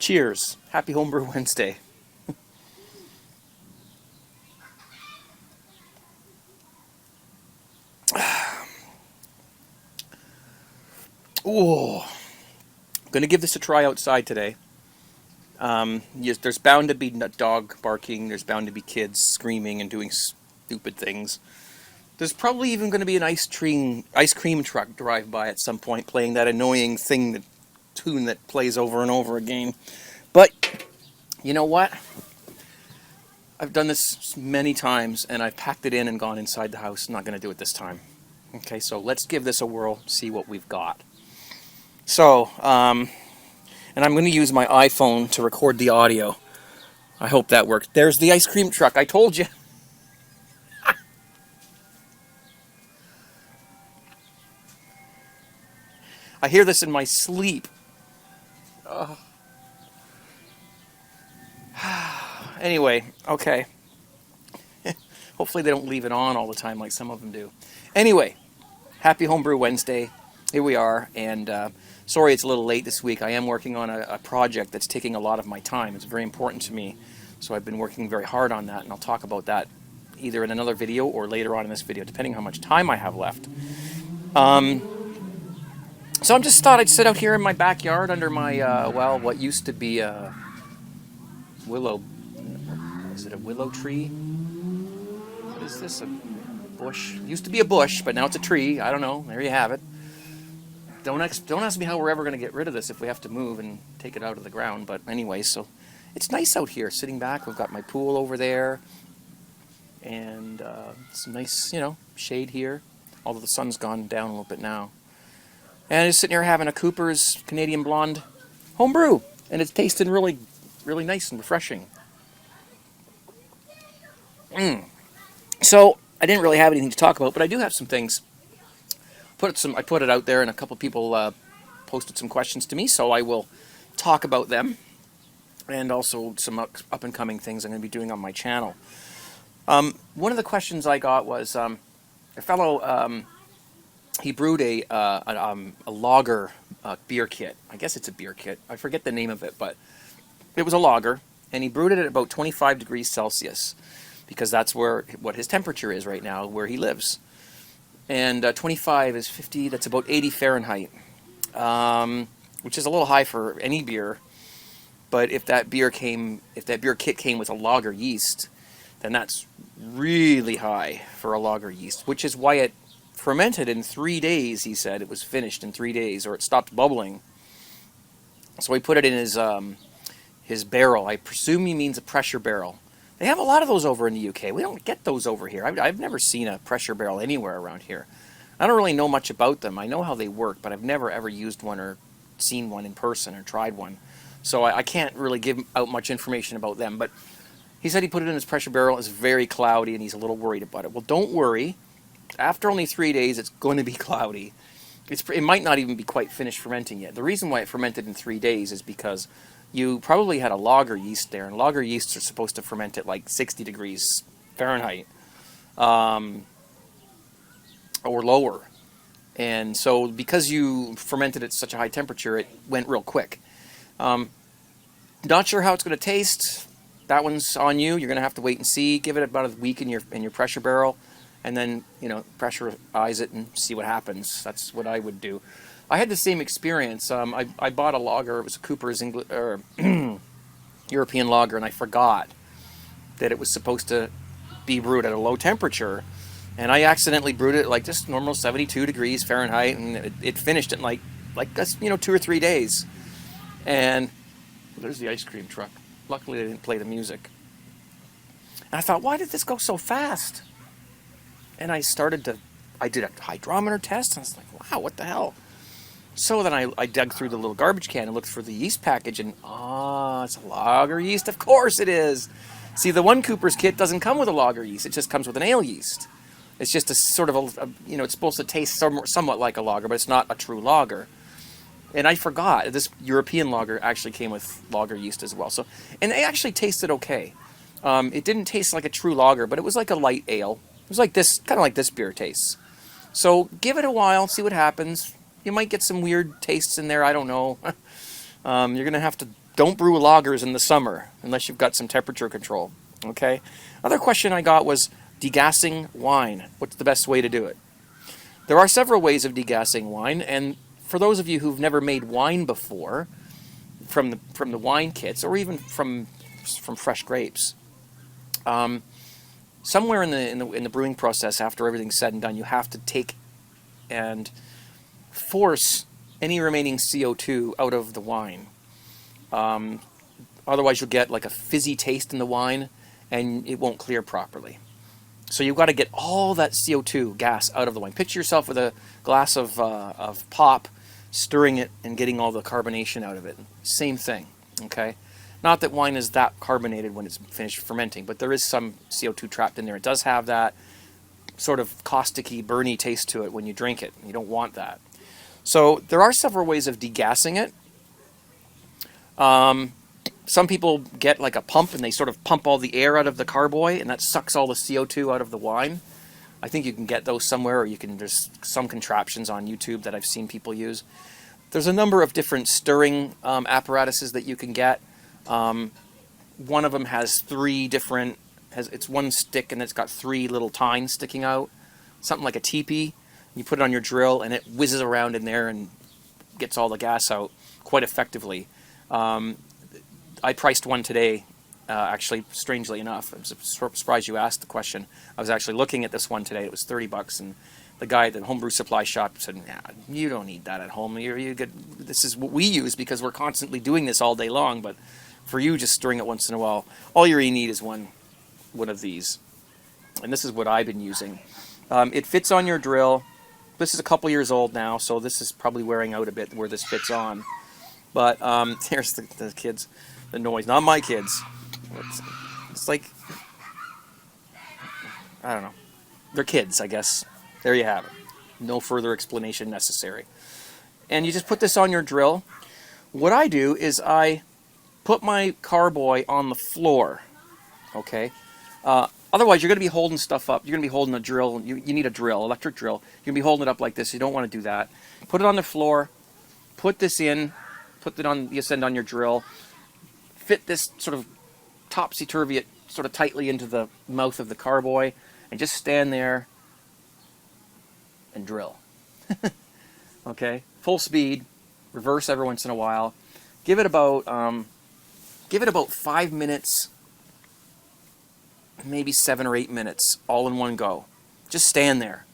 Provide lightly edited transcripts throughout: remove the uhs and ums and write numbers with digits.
Cheers. Happy Homebrew Wednesday. Ooh. Gonna give this a try outside today. Yes, there's bound to be dog barking. There's bound to be kids screaming and doing stupid things. There's probably even going to be an ice cream truck drive by at some point, playing that annoying tune that plays over and over again. But you know what? I've done this many times, and I've packed it in and gone inside the house. I'm not going to do it this time. Okay, so let's give this a whirl, see what we've got. So, and I'm going to use my iPhone to record the audio. I hope that works. There's the ice cream truck. I told you. I hear this in my sleep. Anyway, okay. Hopefully they don't leave it on all the time like some of them do. Anyway, happy Homebrew Wednesday. Here we are, and sorry it's a little late this week. I am working on a project that's taking a lot of my time. It's very important to me, so I've been working very hard on that, and I'll talk about that either in another video or later on in this video, depending how much time I have left. So I just thought I'd sit out here in my backyard under my, well, what used to be a willow, is it a willow tree? What is this, a bush? It used to be a bush, but now it's a tree. I don't know. There you have it. Don't ask me how we're ever going to get rid of this if we have to move and take it out of the ground. But anyway, so it's nice out here, sitting back. We've got my pool over there, and some nice, shade here. Although the sun's gone down a little bit now. And just sitting here having a Cooper's Canadian Blonde homebrew, and it's tasting really, really nice and refreshing. So I didn't really have anything to talk about, but I do have some things. I put it out there, and a couple people posted some questions to me, so I will talk about them, and also some up and coming things I'm going to be doing on my channel. One of the questions I got was a fellow. He brewed a lager beer kit. I guess it's a beer kit. I forget the name of it, but it was a lager, and he brewed it at about 25 degrees Celsius, because that's what his temperature is right now, where he lives. And 25 is 50. That's about 80 Fahrenheit, which is a little high for any beer. But if that beer kit came with a lager yeast, then that's really high for a lager yeast, which is why it fermented in 3 days. He said it was finished in 3 days, or it stopped bubbling. So he put it in his barrel. I presume he means a pressure barrel. They have a lot of those over in the UK. We don't get those over here. I've never seen a pressure barrel anywhere around here. I don't really know much about them. I know how they work, but I've never ever used one or seen one in person or tried one. So I can't really give out much information about them. But he said he put it in his pressure barrel. It's very cloudy, and he's a little worried about it. Well, don't worry. After only 3 days, it's going to be cloudy. It might not even be quite finished fermenting yet. The reason why it fermented in 3 days is because you probably had a lager yeast there, and lager yeasts are supposed to ferment at like 60 degrees Fahrenheit or lower. And so because you fermented at such a high temperature, it went real quick. Not sure how it's going to taste. That one's on you. You're going to have to wait and see. Give it about a week in your pressure barrel, and then pressurize it and see what happens. That's what I would do. I had the same experience. I bought a lager. It was a Cooper's European lager, and I forgot that it was supposed to be brewed at a low temperature, and I accidentally brewed it at like just normal 72 degrees Fahrenheit, and it finished in like 2 or 3 days. And there's the ice cream truck. Luckily, they didn't play the music. And I thought, why did this go so fast? And I did a hydrometer test, and I was like, wow, what the hell? So then I dug through the little garbage can and looked for the yeast package, and it's a lager yeast. Of course it is. See, the one Cooper's kit doesn't come with a lager yeast. It just comes with an ale yeast. It's just a sort of it's supposed to taste somewhat like a lager, but it's not a true lager. And I forgot, this European lager actually came with lager yeast as well. So, and it actually tasted okay. It didn't taste like a true lager, but it was like a light ale. It was like this, kind of like this beer tastes. So give it a while, see what happens. You might get some weird tastes in there, I don't know. You're going to have to Don't brew lagers in the summer unless you've got some temperature control. Okay. Another question I got was degassing wine. What's the best way to do it? There are several ways of degassing wine, and for those of you who've never made wine before, from the wine kits or even from fresh grapes, somewhere in the brewing process, after everything's said and done, you have to take and force any remaining CO2 out of the wine. Otherwise, you'll get like a fizzy taste in the wine, and it won't clear properly. So you've got to get all that CO2 gas out of the wine. Picture yourself with a glass of pop, stirring it and getting all the carbonation out of it. Same thing, okay? Not that wine is that carbonated when it's finished fermenting, but there is some CO2 trapped in there. It does have that sort of caustic-y, burny taste to it when you drink it. You don't want that. So there are several ways of degassing it. Some people get like a pump and they sort of pump all the air out of the carboy, and that sucks all the CO2 out of the wine. I think you can get those somewhere, or there's some contraptions on YouTube that I've seen people use. There's a number of different stirring apparatuses that you can get. One of them has it's one stick and it's got 3 little tines sticking out, something like a teepee. You put it on your drill and it whizzes around in there and gets all the gas out quite effectively. I priced one today, actually, strangely enough. I'm surprised you asked the question. I was actually looking at this one today. It was $30, and the guy at the homebrew supply shop said, "Nah, you don't need that at home. This is what we use because we're constantly doing this all day long, but for you, just stirring it once in a while, all you really need is one of these." And this is what I've been using. It fits on your drill. This is a couple years old now, so this is probably wearing out a bit where this fits on. But there's the kids, the noise. Not my kids. It's like, I don't know. They're kids, I guess. There you have it. No further explanation necessary. And you just put this on your drill. What I do is I put my carboy on the floor. Okay? Otherwise, you're going to be holding stuff up. You're going to be holding a drill. You need a drill, electric drill. You're going to be holding it up like this. You don't want to do that. Put it on the floor. Put this in. Put it on the end on your drill. Fit this sort of topsy-turvy it sort of tightly into the mouth of the carboy, and just stand there and drill. Okay, full speed, reverse every once in a while. Give it about 5 minutes, maybe 7 or 8 minutes, all in one go. Just stand there.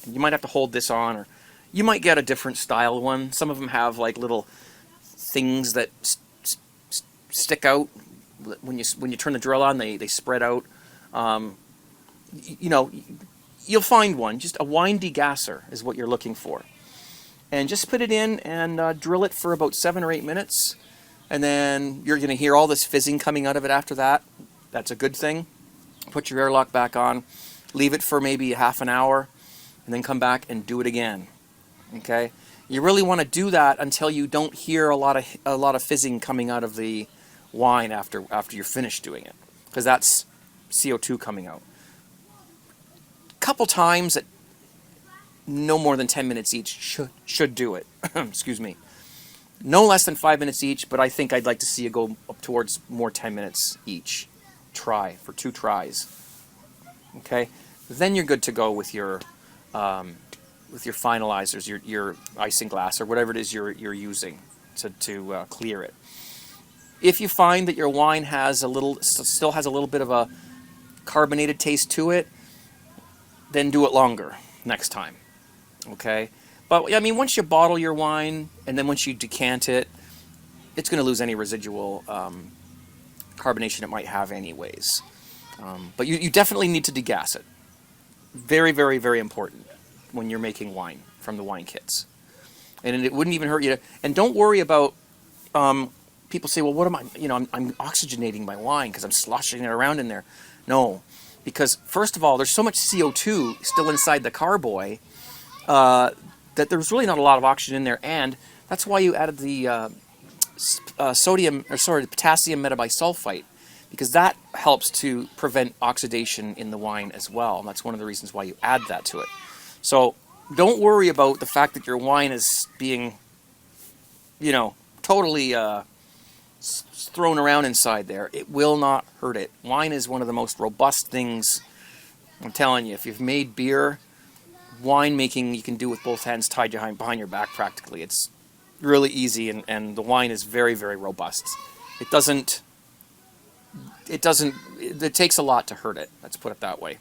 You might have to hold this on, or you might get a different style one. Some of them have like little things that stick out when you turn the drill on. They spread out. You'll find one. Just a wine degasser is what you're looking for, and just put it in and drill it for about 7 or 8 minutes, and then you're going to hear all this fizzing coming out of it after that. That's a good thing. Put your airlock back on, leave it for maybe half an hour, and then come back and do it again. Okay. You really want to do that until you don't hear a lot of fizzing coming out of the wine after you're finished doing it, because that's CO2 coming out. Couple times at no more than 10 minutes each should do it. Excuse me. No less than 5 minutes each, but I think I'd like to see you go up towards more 10 minutes each. Try for 2 tries. Okay, then you're good to go with your finalizers, your isinglass, or whatever it is you're using to clear it. If you find that your wine still has a little bit of a carbonated taste to it, then do it longer next time. Okay? But I mean, once you bottle your wine and then once you decant it, it's going to lose any residual carbonation it might have anyways. But you definitely need to degas it. Very, very, very important when you're making wine from the wine kits. And it wouldn't even hurt you and don't worry about people say, well, what am I, I'm oxygenating my wine because I'm sloshing it around in there. No, because first of all, there's so much CO2 still inside the carboy that there's really not a lot of oxygen in there, and that's why you added the potassium metabisulfite, because that helps to prevent oxidation in the wine as well, and that's one of the reasons why you add that to it. So don't worry about the fact that your wine is being, totally thrown around inside there, it will not hurt it. Wine is one of the most robust things. I'm telling you, if you've made beer, wine making you can do with both hands tied behind your back practically. It's really easy, and the wine is very, very robust. It takes a lot to hurt it. Let's put it that way.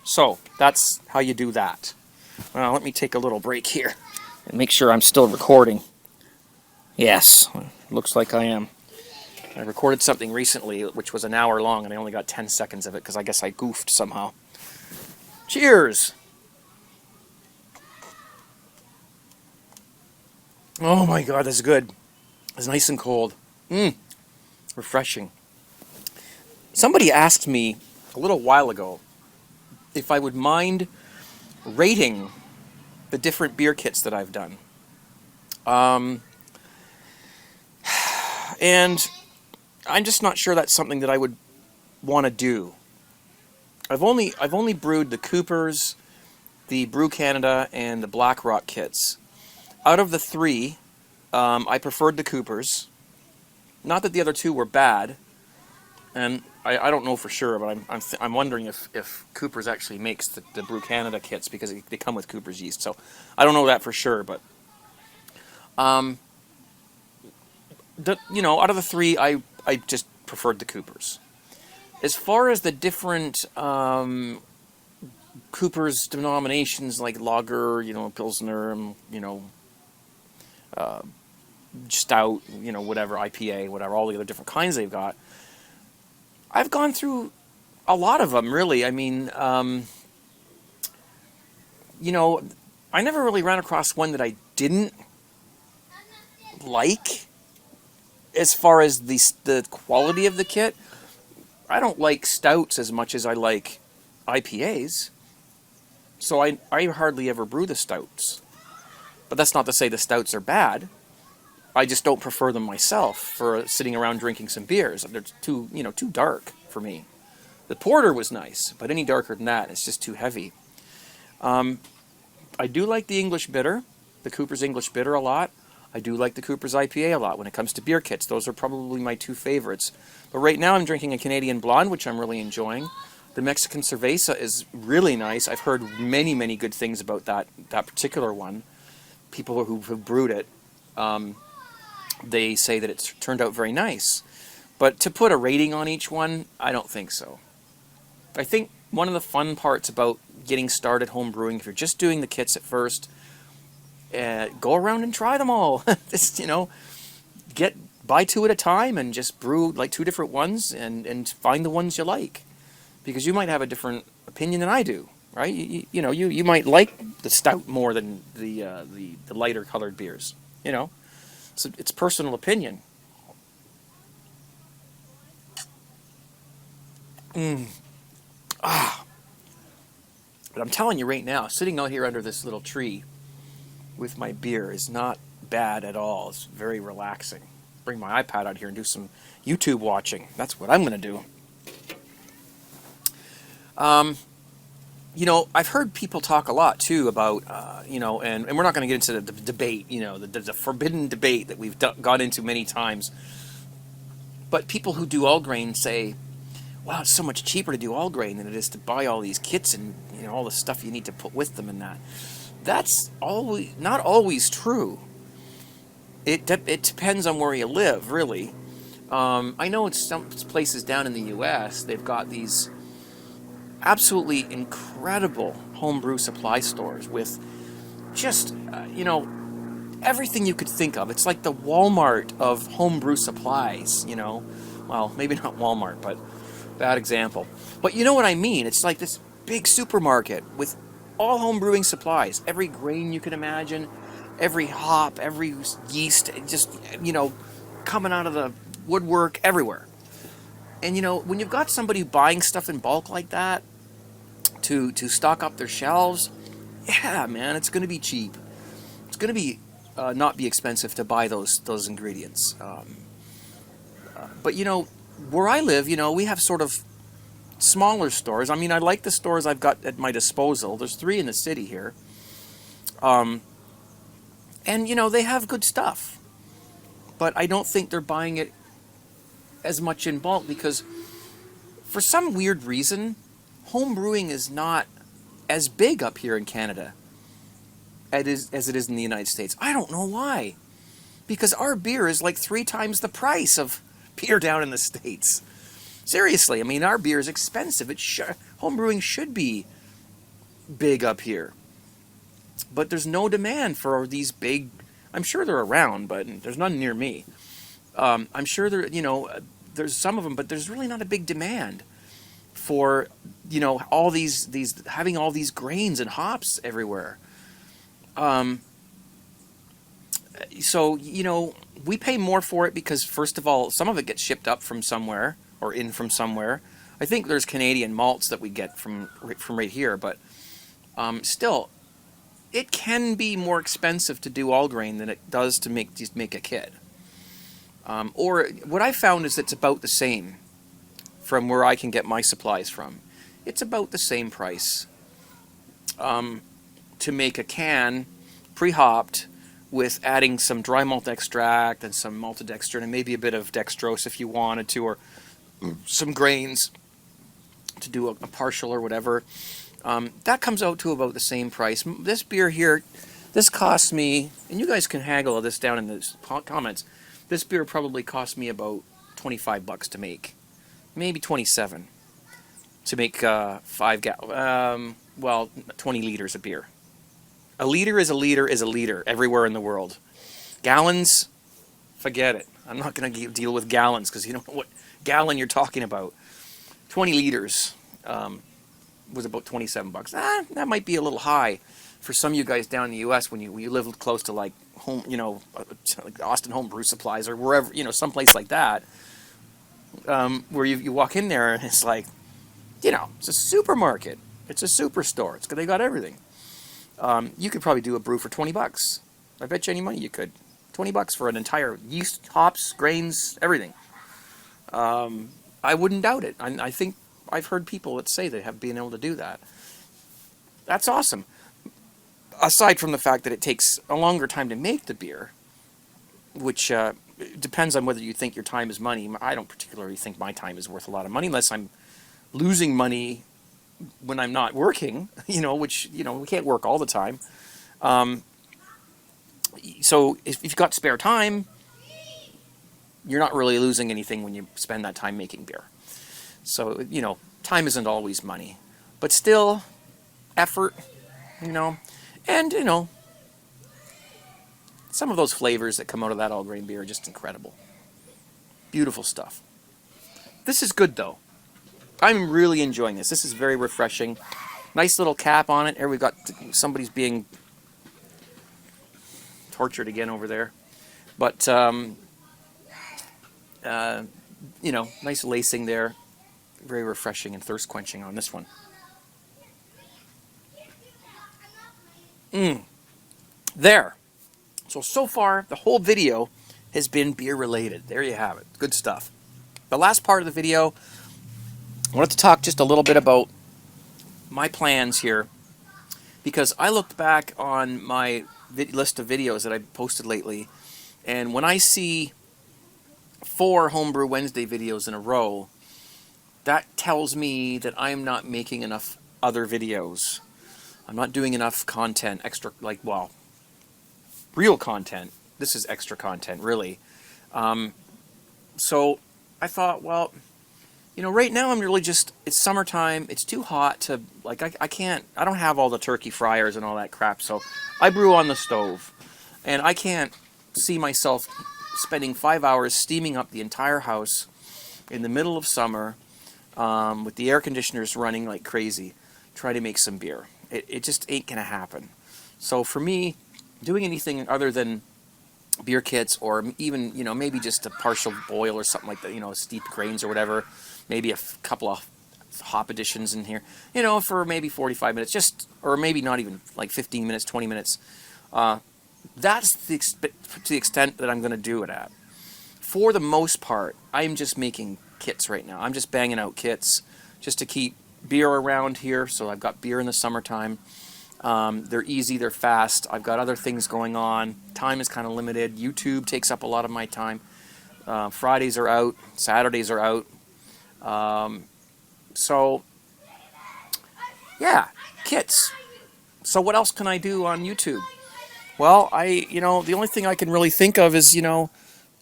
So that's how you do that. Let me take a little break here and make sure I'm still recording. Yes, looks like I am. I recorded something recently which was an hour long, and I only got 10 seconds of it because I guess I goofed somehow. Cheers! Oh my god, that's good. It's nice and cold. Refreshing. Somebody asked me a little while ago if I would mind rating the different beer kits that I've done. And I'm just not sure that's something that I would want to do. I've only brewed the Coopers, the Brew Canada, and the Black Rock kits. Out of the three, I preferred the Coopers. Not that the other two were bad, and I don't know for sure, but I'm wondering if Coopers actually makes the Brew Canada kits because they come with Coopers yeast. So I don't know that for sure, but out of the three, I just preferred the Coopers. As far as the different Coopers denominations like lager, Pilsner, stout, whatever, IPA, whatever, all the other different kinds they've got. I've gone through a lot of them, really. I mean, I never really ran across one that I didn't like as far as the quality of the kit. I don't like stouts as much as I like IPAs, so I hardly ever brew the stouts. But that's not to say the stouts are bad. I just don't prefer them myself for sitting around drinking some beers. They're too dark for me. The porter was nice, but any darker than that, it's just too heavy. I do like the English bitter, the Cooper's English bitter a lot. I do like the Cooper's IPA a lot when it comes to beer kits. Those are probably my two favorites. But right now I'm drinking a Canadian Blonde, which I'm really enjoying. The Mexican Cerveza is really nice. I've heard many, many good things about that particular one. People who have brewed it, they say that it's turned out very nice. But to put a rating on each one, I don't think so. I think one of the fun parts about getting started home brewing, if you're just doing the kits at first, go around and try them all. Just, buy two at a time and just brew like two different ones and find the ones you like. Because you might have a different opinion than I do, right? You might like the stout more than the lighter colored beers, So it's personal opinion. But I'm telling you right now, sitting out here under this little tree with my beer is not bad at all. It's very relaxing. Bring my iPad out here and do some YouTube watching. That's what I'm going to do. I've heard people talk a lot too about, and we're not going to get into the debate, the forbidden debate that we've got into many times. But people who do all grain say, wow, it's so much cheaper to do all grain than it is to buy all these kits and, all the stuff you need to put with them and that. That's not always true. It depends on where you live, really. I know in some places down in the U.S., they've got these absolutely incredible homebrew supply stores with just, everything you could think of. It's like the Walmart of homebrew supplies, Well, maybe not Walmart, but bad example. But you know what I mean. It's like this big supermarket with all home brewing supplies. Every grain you can imagine, every hop, every yeast, just, coming out of the woodwork everywhere. And, when you've got somebody buying stuff in bulk like that to stock up their shelves, yeah, man, it's going to be cheap. It's going to be not be expensive to buy those ingredients. But, where I live, we have sort of smaller stores. I mean, I like the stores I've got at my disposal. There's 3 in the city here. And, they have good stuff. But I don't think they're buying it as much in bulk because for some weird reason, home brewing is not as big up here in Canada as it is in the United States. I don't know why. Because our beer is like 3 times the price of beer down in the States. Seriously, I mean, our beer is expensive. Home brewing should be big up here. But there's no demand for these big... I'm sure they're around, but there's none near me. I'm sure there's some of them, but there's really not a big demand for, all these having all these grains and hops everywhere. So, we pay more for it because, first of all, some of it gets shipped up from somewhere or in from somewhere. I think there's Canadian malts that we get from right here, but still, it can be more expensive to do all grain than it does to make a kit. Or what I found is it's about the same from where I can get my supplies from. It's about the same price to make a can pre-hopped with adding some dry malt extract and some maltodextrin and maybe a bit of dextrose if you wanted to, or some grains to do a partial or whatever. That comes out to about the same price. This beer here, this costs me, and you guys can haggle this down in the comments, this beer probably cost me about $25 to make. Maybe 27 to make 20 liters of beer. A liter is a liter is a liter everywhere in the world. Gallons, forget it. I'm not going to deal with gallons because you don't know what gallon you're talking about. 20 liters was about $27. That might be a little high for some of you guys down in the U.S. when you live close to like home, like Austin Home Brew Supplies or wherever, someplace like that, where you walk in there and it's like, it's a supermarket. It's a superstore. They got everything. You could probably do a brew for $20. I bet you any money you could. $20 for an entire yeast, hops, grains, everything. I wouldn't doubt it. I think I've heard people that say they have been able to do that. That's awesome. Aside from the fact that it takes a longer time to make the beer, which depends on whether you think your time is money. I don't particularly think my time is worth a lot of money unless I'm losing money when I'm not working, which, we can't work all the time. So if you've got spare time, you're not really losing anything when you spend that time making beer. So, time isn't always money. But still, effort, and, some of those flavors that come out of that all grain beer are just incredible. Beautiful stuff. This is good, though. I'm really enjoying this. This is very refreshing. Nice little cap on it. Here we've got somebody's being tortured again over there. But, nice lacing there. Very refreshing and thirst quenching on this one. There. So far, the whole video has been beer related. There you have it. Good stuff. The last part of the video, I wanted to talk just a little bit about my plans here, because I looked back on my list of videos that I posted lately, and when I see 4 Homebrew Wednesday videos in a row, that tells me that I'm not making enough other videos. I'm not doing enough content, real content. This is extra content, really. So I thought, right now I'm really just, it's summertime, it's too hot to, I don't have all the turkey fryers and all that crap, so I brew on the stove. And I can't see myself spending 5 hours steaming up the entire house in the middle of summer with the air conditioners running like crazy, trying to make some beer. It just ain't gonna happen. So for me, doing anything other than beer kits, or even, maybe just a partial boil or something like that, steeped grains or whatever, maybe a couple of hop additions in here, for maybe 45 minutes, or maybe not even, 15 minutes, 20 minutes. That's to the extent that I'm going to do it at. For the most part, I'm just making kits right now. I'm just banging out kits just to keep beer around here. So I've got beer in the summertime. They're easy, they're fast. I've got other things going on. Time is kind of limited. YouTube takes up a lot of my time. Fridays are out. Saturdays are out. So, yeah, kits. So what else can I do on YouTube? Well, the only thing I can really think of is,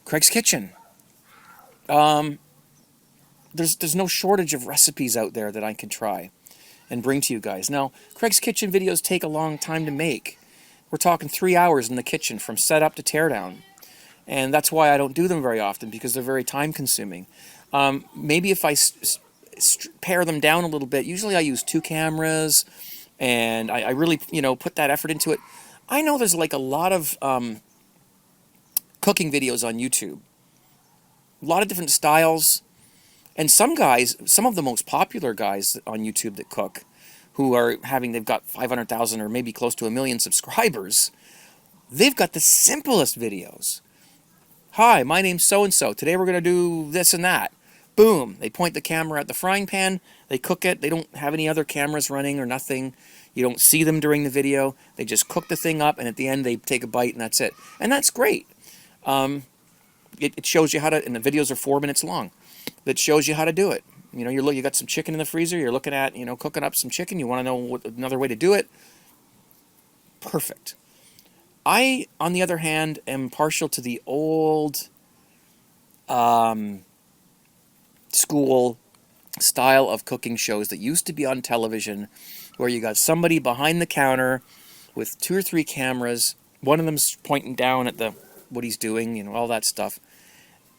Craig's Kitchen. There's no shortage of recipes out there that I can try and bring to you guys. Now, Craig's Kitchen videos take a long time to make. We're talking 3 hours in the kitchen from setup to teardown. And that's why I don't do them very often, because they're very time consuming. Maybe if I pare them down a little bit, usually I use 2 cameras and I really, put that effort into it. I know there's like a lot of cooking videos on YouTube. A lot of different styles. And some of the most popular guys on YouTube that cook, they've got 500,000 or maybe close to 1 million subscribers, they've got the simplest videos. Hi, my name's so-and-so. Today we're going to do this and that. Boom. They point the camera at the frying pan. They cook it. They don't have any other cameras running or nothing. You don't see them during the video. They just cook the thing up, and at the end they take a bite, and that's it. And that's great. It shows you how to, and the videos are 4 minutes long. That shows you how to do it. You got some chicken in the freezer. You're looking at, cooking up some chicken. You want to know another way to do it. Perfect. I, on the other hand, am partial to the old school style of cooking shows that used to be on television, where you got somebody behind the counter with 2 or 3 cameras. One of them's pointing down at what he's doing, all that stuff.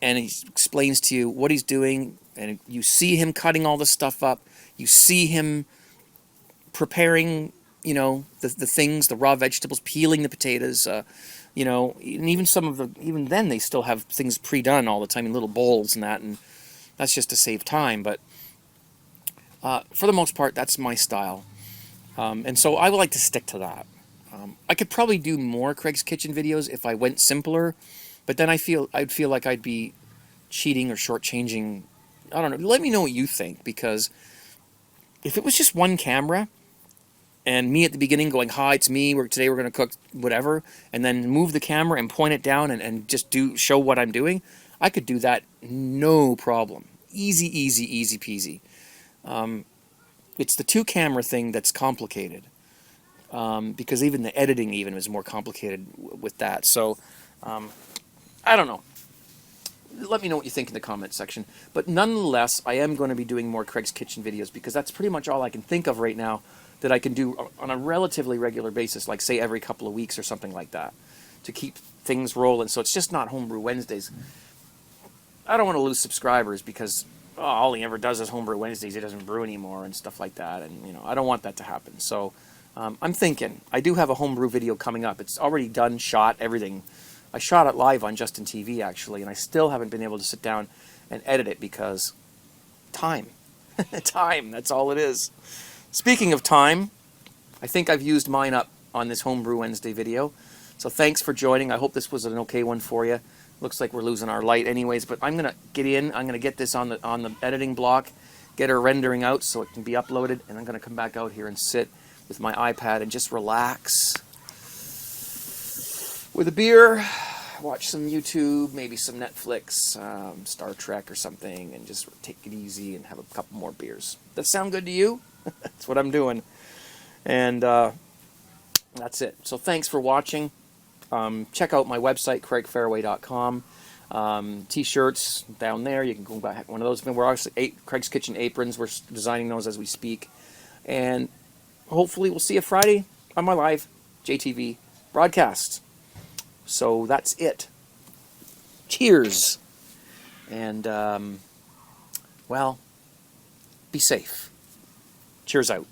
And he explains to you what he's doing, and you see him cutting all the stuff up. You see him preparing, the things, the raw vegetables, peeling the potatoes, and even then they still have things pre-done all the time in little bowls and that, and that's just to save time. But for the most part, that's my style. And so I would like to stick to that. I could probably do more Craig's Kitchen videos if I went simpler, but then I'd feel like I'd be cheating or shortchanging. I don't know. Let me know what you think, because if it was just one camera and me at the beginning going, "Hi, it's me. Today we're going to cook whatever," and then move the camera and point it down and just show what I'm doing, I could do that no problem. Easy peasy. It's the 2 camera thing that's complicated, because even the editing is more complicated with that. So I don't know. Let me know what you think in the comment section. But nonetheless, I am going to be doing more Craig's Kitchen videos, because that's pretty much all I can think of right now that I can do on a relatively regular basis, like say every couple of weeks or something like that, to keep things rolling. So it's just not Homebrew Wednesdays. I don't want to lose subscribers because all he ever does is Homebrew Wednesdays. He doesn't brew anymore and stuff like that. And, I don't want that to happen. So I'm thinking. I do have a homebrew video coming up. It's already done, shot, everything. I shot it live on Justin TV, actually, and I still haven't been able to sit down and edit it because time. Time, that's all it is. Speaking of time, I think I've used mine up on this Homebrew Wednesday video. So thanks for joining. I hope this was an okay one for you. Looks like we're losing our light anyways, but I'm going to get in. I'm going to get this on the editing block, get her rendering out so it can be uploaded, and I'm going to come back out here and sit with my iPad and just relax with a beer, watch some YouTube, maybe some Netflix, Star Trek or something, and just take it easy and have a couple more beers. That sound good to you? That's what I'm doing. And that's it. So thanks for watching. Check out my website, craigfairway.com. T-shirts down there. You can go back one of those. We're obviously Craig's Kitchen aprons. We're designing those as we speak. And hopefully we'll see you Friday on my live JTV broadcast. So that's it. Cheers. And, well, be safe. Cheers out.